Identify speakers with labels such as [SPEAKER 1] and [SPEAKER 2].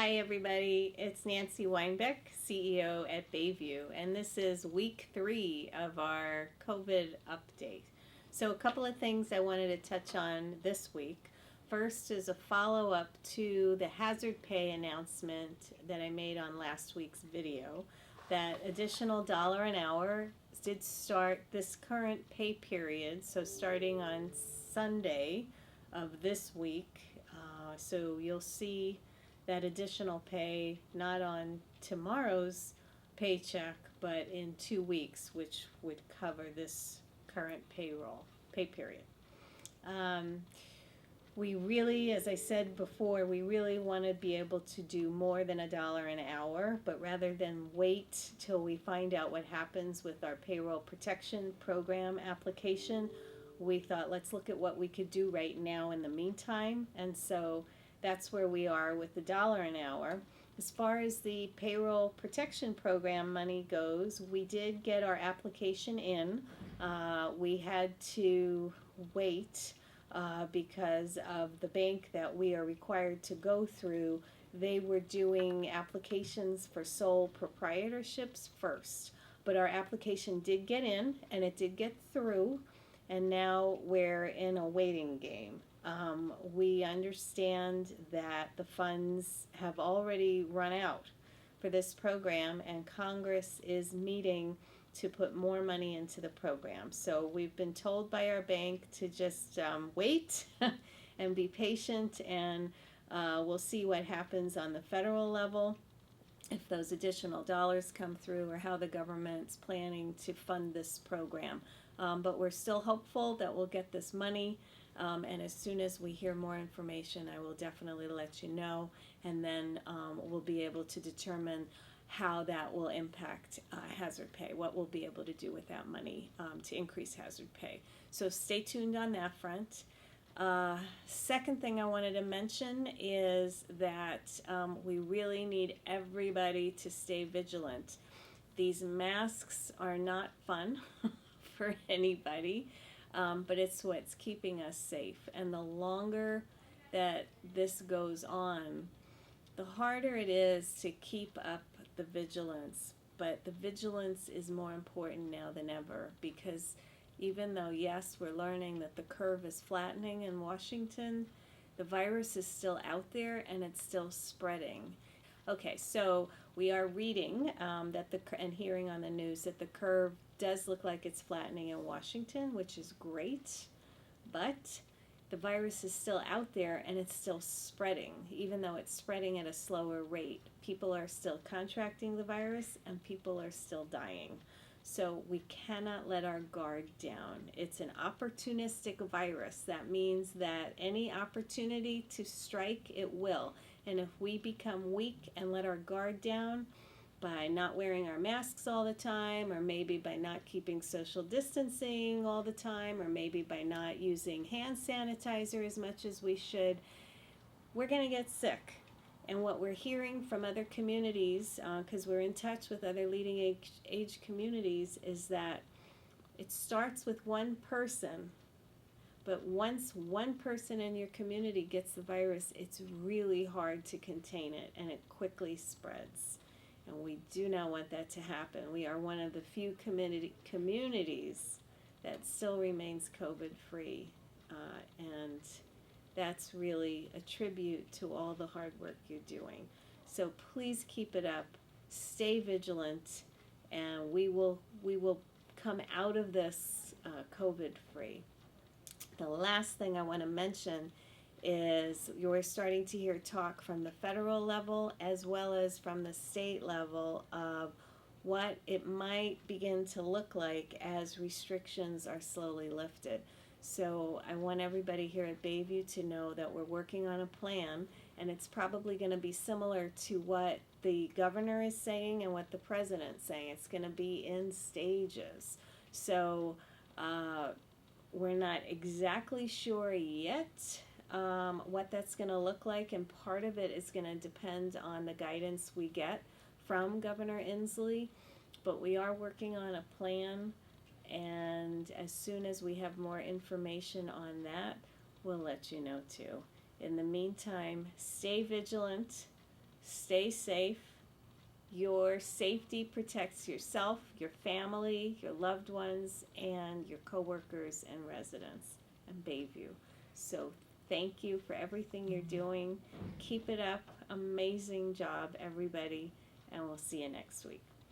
[SPEAKER 1] Hi, everybody. It's Nancy Weinbeck, CEO at Bayview, and this is week 3 of our COVID update. So, a couple of things I wanted to touch on this week. First is a follow up to the hazard pay announcement that I made on last week's video. That additional dollar an hour did start this current pay period, so starting on Sunday of this week. So, you'll see that additional pay not on tomorrow's paycheck but in 2 weeks, which would cover this current pay period. um, we really, as I said before, we really want to be able to do more than $1 an hour, but rather than wait till we find out what happens with our payroll protection program application, we thought let's look at what we could do right now in the meantime. And so that's where we are with the $1 an hour. As far as the payroll protection program money goes, we did get our application in. We had to wait because of the bank that we are required to go through. They were doing applications for sole proprietorships first. But our application did get in and it did get through, and now we're in a waiting game. We understand that the funds have already run out for this program, and Congress is meeting to put more money into the program. So we've been told by our bank to just wait and be patient, and we'll see what happens on the federal level, if those additional dollars come through, or how the government's planning to fund this program. But we're still hopeful that we'll get this money. And as soon as we hear more information, I will definitely let you know. And then we'll be able to determine how that will impact hazard pay, what we'll be able to do with that money to increase hazard pay. So stay tuned on that front. Second thing I wanted to mention is that we really need everybody to stay vigilant. These masks are not fun for anybody, but it's what's keeping us safe. And the longer that this goes on, the harder it is to keep up the vigilance. But the vigilance is more important now than ever, because even though, yes, we're learning that the curve is flattening in Washington, the virus is still out there and it's still spreading. Okay, so we are reading and hearing on the news that the curve does look like it's flattening in Washington, which is great, but the virus is still out there and it's still spreading, even though it's spreading at a slower rate. People are still contracting the virus and people are still dying. So we cannot let our guard down. It's an opportunistic virus. That means that any opportunity to strike, it will. And if we become weak and let our guard down by not wearing our masks all the time, or maybe by not keeping social distancing all the time, or maybe by not using hand sanitizer as much as we should, we're going to get sick. And what we're hearing from other communities, because we're in touch with other leading age communities, is that it starts with one person. But once one person in your community gets the virus, it's really hard to contain it, and it quickly spreads. And we do not want that to happen. We are one of the few communities that still remains COVID-free, and that's really a tribute to all the hard work you're doing. So please keep it up, stay vigilant, and we will come out of this COVID-free. The last thing I want to mention is you're starting to hear talk from the federal level as well as from the state level of what it might begin to look like as restrictions are slowly lifted. So I want everybody here at Bayview to know that we're working on a plan, and it's probably going to be similar to what the governor is saying and what the president's saying. It's going to be in stages. So we're not exactly sure yet what that's going to look like, and part of it is going to depend on the guidance we get from Governor Inslee, but we are working on a plan, and as soon as we have more information on that, we'll let you know too. In the meantime, stay vigilant, stay safe. Your safety protects yourself, your family, your loved ones, and your coworkers and residents in Bayview. So thank you for everything you're doing. Keep it up. Amazing job, everybody. And we'll see you next week.